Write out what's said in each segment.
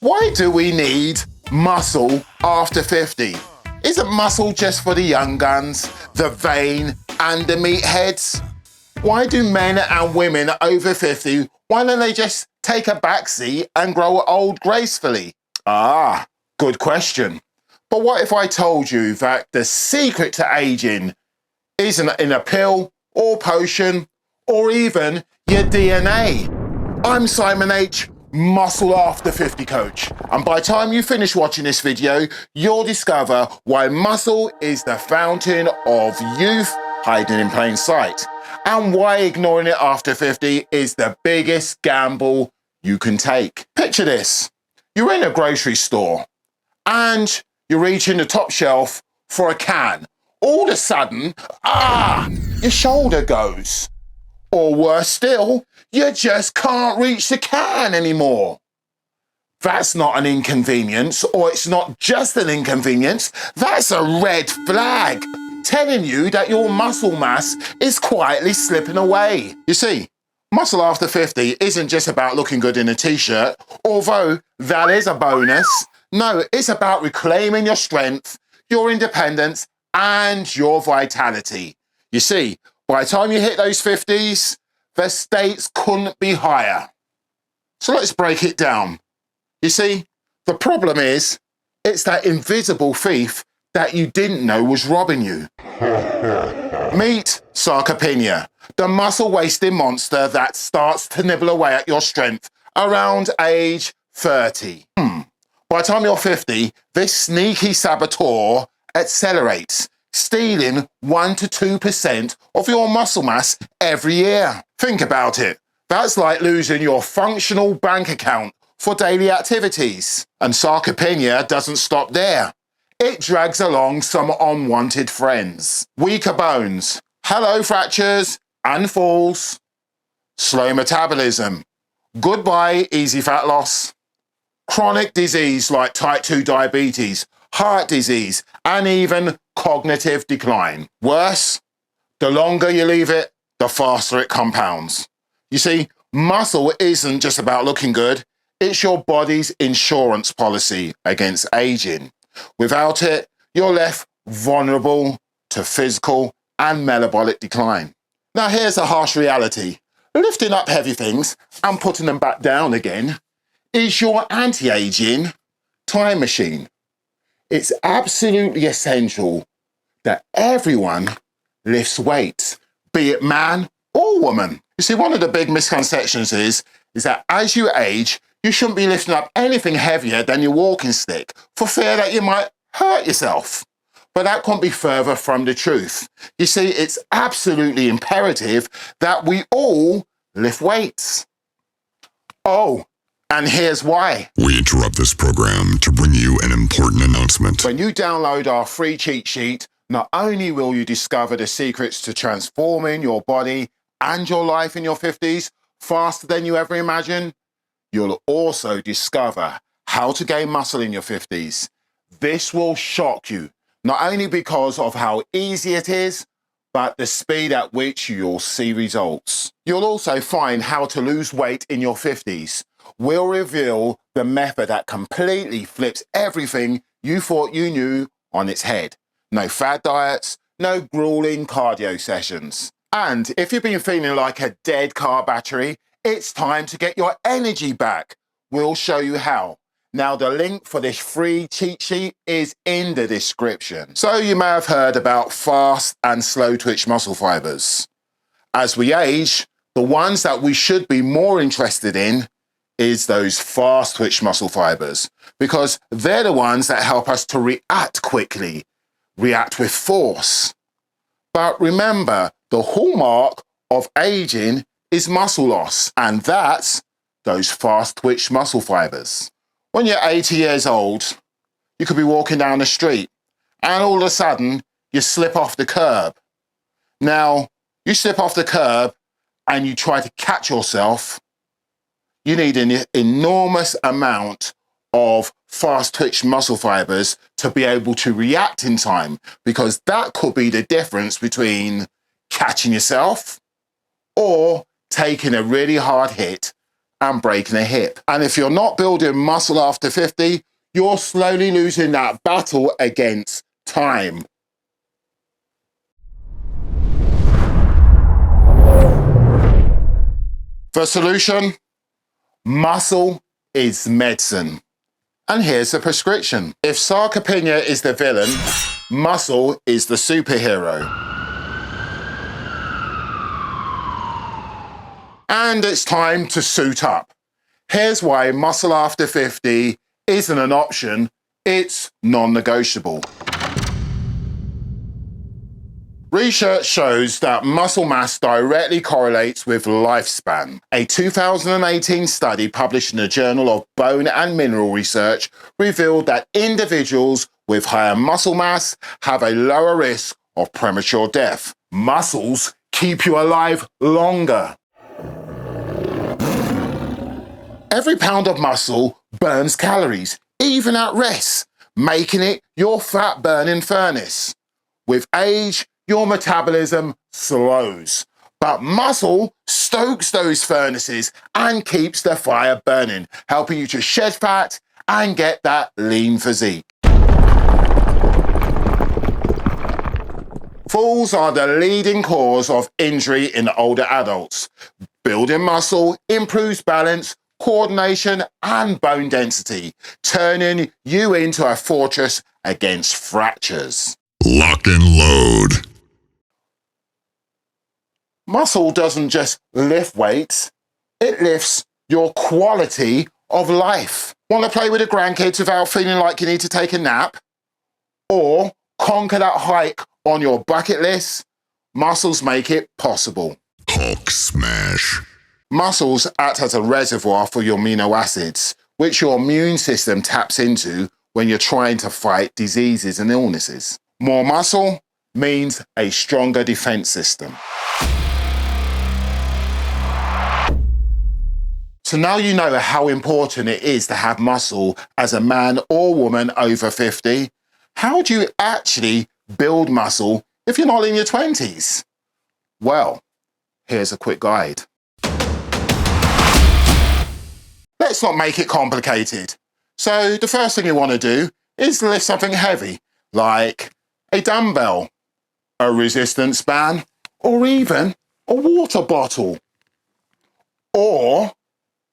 Why do we need muscle after 50? Isn't muscle just for the young guns, the vain and the meatheads? Why do men and women over 50, why don't they just take a backseat and grow old gracefully? Ah, good question. But what if I told you that the secret to aging isn't in a pill or potion or even your DNA? I'm Simon H., Muscle After 50 coach. And by the time you finish watching this video, you'll discover why muscle is the fountain of youth hiding in plain sight, and why ignoring it after 50 is the biggest gamble you can take. Picture this. You're in a grocery store and you're reaching the top shelf for a can. All of a sudden, your shoulder goes. Or worse still, you just can't reach the can anymore. That's not an inconvenience, or it's not just an inconvenience, that's a red flag telling you that your muscle mass is quietly slipping away. You see, muscle after 50 isn't just about looking good in a t-shirt, although that is a bonus. No, it's about reclaiming your strength, your independence, and your vitality. You see, by the time you hit those 50s, the stakes couldn't be higher. So let's break it down. You see, the problem is, it's that invisible thief that you didn't know was robbing you. Meet Sarcopenia, the muscle-wasting monster that starts to nibble away at your strength around age 30. By the time you're 50, this sneaky saboteur accelerates, stealing 1 to 2% of your muscle mass every year. Think about it. That's like losing your functional bank account for daily activities. And sarcopenia doesn't stop there. It drags along some unwanted friends. Weaker bones, hello fractures and falls, slow metabolism, goodbye easy fat loss, chronic disease like type 2 diabetes, heart disease, and even cognitive decline. Worse, the longer you leave it, the faster it compounds. You see, muscle isn't just about looking good, it's your body's insurance policy against aging. Without it, you're left vulnerable to physical and metabolic decline. Now here's a harsh reality. Lifting up heavy things and putting them back down again is your anti-aging time machine. It's absolutely essential that everyone lifts weights, be it man or woman. You see, one of the big misconceptions is that as you age, you shouldn't be lifting up anything heavier than your walking stick for fear that you might hurt yourself. But that couldn't be further from the truth. You see, it's absolutely imperative that we all lift weights. Oh, and here's why. We interrupt this program to bring you an important announcement. When you download our free cheat sheet, not only will you discover the secrets to transforming your body and your life in your 50s faster than you ever imagined, you'll also discover how to gain muscle in your 50s. This will shock you, not only because of how easy it is, but the speed at which you'll see results. You'll also find how to lose weight in your 50s. We'll reveal the method that completely flips everything you thought you knew on its head. No fad diets, no grueling cardio sessions. And if you've been feeling like a dead car battery, it's time to get your energy back. We'll show you how. Now, the link for this free cheat sheet is in the description. So you may have heard about fast and slow twitch muscle fibers. As we age, the ones that we should be more interested in is those fast twitch muscle fibers, because they're the ones that help us to react quickly, react with force. But remember, the hallmark of aging is muscle loss, and that's those fast twitch muscle fibers. When you're 80 years old, you could be walking down the street and all of a sudden you slip off the curb. Now, you slip off the curb and you try to catch yourself, you need an enormous amount of fast twitch muscle fibers to be able to react in time, because that could be the difference between catching yourself or taking a really hard hit and breaking a hip. And if you're not building muscle after 50, you're slowly losing that battle against time. The solution? Muscle is medicine. And here's the prescription. If sarcopenia is the villain, muscle is the superhero. And it's time to suit up. Here's why muscle after 50 isn't an option, it's non-negotiable. Research shows that muscle mass directly correlates with lifespan. A 2018 study published in the Journal of Bone and Mineral Research revealed that individuals with higher muscle mass have a lower risk of premature death. Muscles keep you alive longer. Every pound of muscle burns calories, even at rest, making it your fat-burning furnace. With age, your metabolism slows, but muscle stokes those furnaces and keeps the fire burning, helping you to shed fat and get that lean physique. Falls are the leading cause of injury in older adults. Building muscle improves balance, coordination, and bone density, turning you into a fortress against fractures. Lock and load. Muscle doesn't just lift weights, it lifts your quality of life. Want to play with the grandkids without feeling like you need to take a nap? Or conquer that hike on your bucket list? Muscles make it possible. Hulk smash. Muscles act as a reservoir for your amino acids, which your immune system taps into when you're trying to fight diseases and illnesses. More muscle means a stronger defense system. So now you know how important it is to have muscle as a man or woman over 50. How do you actually build muscle if you're not in your 20s? Well, here's a quick guide. Let's not make it complicated. So the first thing you want to do is lift something heavy, like a dumbbell, a resistance band, or even a water bottle. Or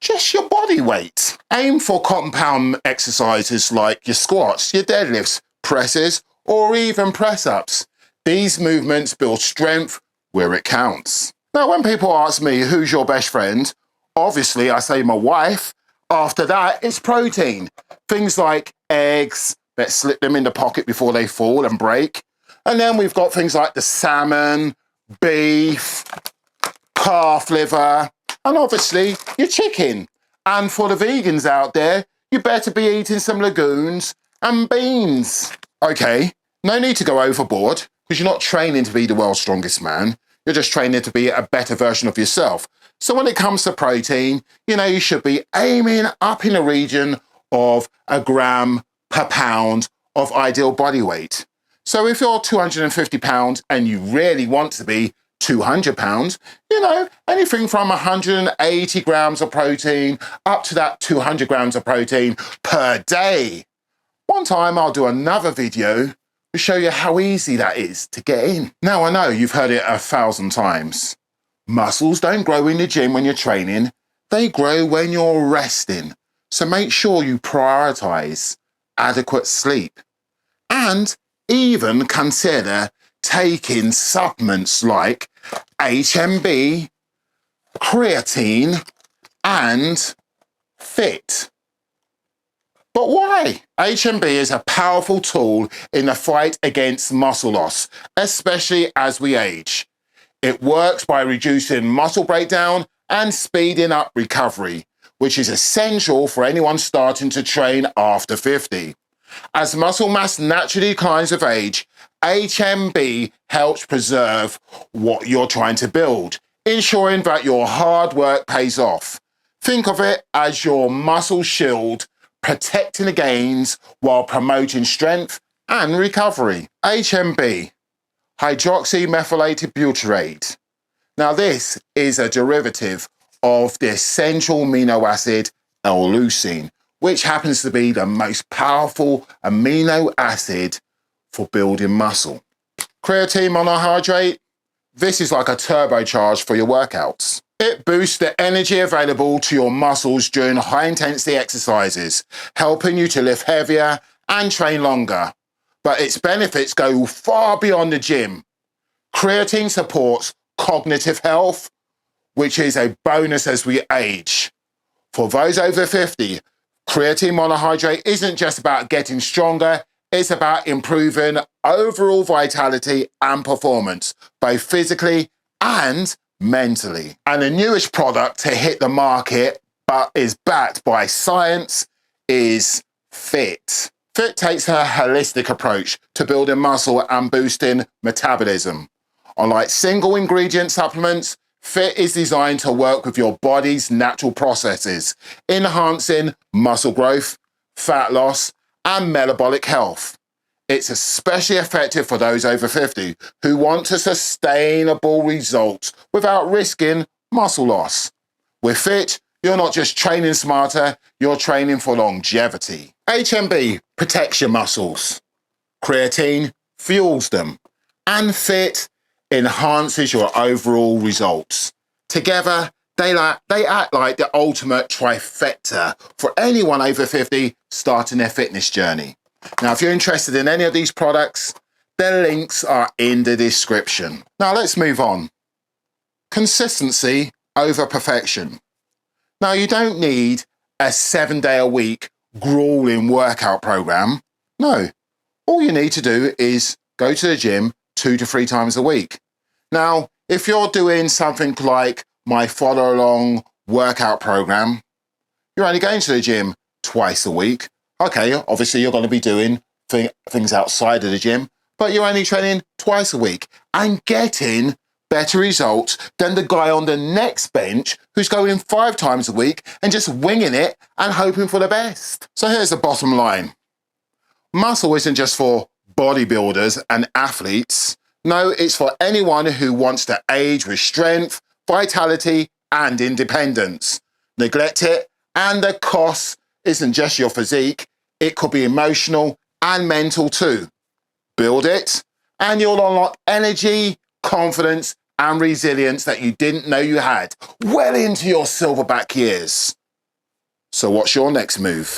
just your body weight. Aim for compound exercises like your squats, your deadlifts, presses, or even press-ups. These movements build strength where it counts. Now, when people ask me, who's your best friend? Obviously, I say my wife. After that, it's protein. Things like eggs, let's slip them in the pocket before they fall and break. And then we've got things like the salmon, beef, calf liver, and obviously your chicken. And for the vegans out there, you better be eating some legumes and beans. Okay, no need to go overboard because you're not training to be the world's strongest man. You're just training to be a better version of yourself. So when it comes to protein, you should be aiming up in the region of a gram per pound of ideal body weight. So if you're 250 pounds and you really want to be 200 pounds, anything from 180 grams of protein up to that 200 grams of protein per day. One time I'll do another video to show you how easy that is to get in. Now I know you've heard it 1,000 times. Muscles don't grow in the gym when you're training, they grow when you're resting. So make sure you prioritize adequate sleep and even consider taking supplements like HMB, creatine, and FIT. But why? HMB is a powerful tool in the fight against muscle loss, especially as we age. It works by reducing muscle breakdown and speeding up recovery, which is essential for anyone starting to train after 50. As muscle mass naturally declines with age, HMB helps preserve what you're trying to build, ensuring that your hard work pays off. Think of it as your muscle shield, protecting the gains while promoting strength and recovery. HMB, hydroxymethylated butyrate. Now this is a derivative of the essential amino acid L-leucine, which happens to be the most powerful amino acid for building muscle. Creatine monohydrate, this is like a turbocharge for your workouts. It boosts the energy available to your muscles during high-intensity exercises, helping you to lift heavier and train longer. But its benefits go far beyond the gym. Creatine supports cognitive health, which is a bonus as we age. For those over 50, creatine monohydrate isn't just about getting stronger, it's about improving overall vitality and performance, both physically and mentally. And the newest product to hit the market, but is backed by science, is Fit. Fit takes a holistic approach to building muscle and boosting metabolism. Unlike single ingredient supplements, Fit is designed to work with your body's natural processes, enhancing muscle growth, fat loss, and metabolic health. It's especially effective for those over 50 who want to sustainable results without risking muscle loss. With Fit, you're not just training smarter, you're training for longevity. HMB protects your muscles. Creatine fuels them. And Fit enhances your overall results. Together, they act like the ultimate trifecta for anyone over 50 starting their fitness journey. Now, if you're interested in any of these products, the links are in the description. Now, let's move on. Consistency over perfection. Now, you don't need a 7-day-a-week grueling workout program. No, all you need to do is go to the gym 2 to 3 times a week. Now, if you're doing something like my follow-along workout program, you're only going to the gym twice a week. Okay, obviously you're going to be doing things outside of the gym, but you're only training twice a week and getting better results than the guy on the next bench who's going 5 times a week and just winging it and hoping for the best. So here's the bottom line. Muscle isn't just for bodybuilders and athletes. No, it's for anyone who wants to age with strength, vitality, and independence. Neglect it, and the cost isn't just your physique, it could be emotional and mental too. Build it, and you'll unlock energy, confidence, and resilience that you didn't know you had well into your silverback years. So what's your next move?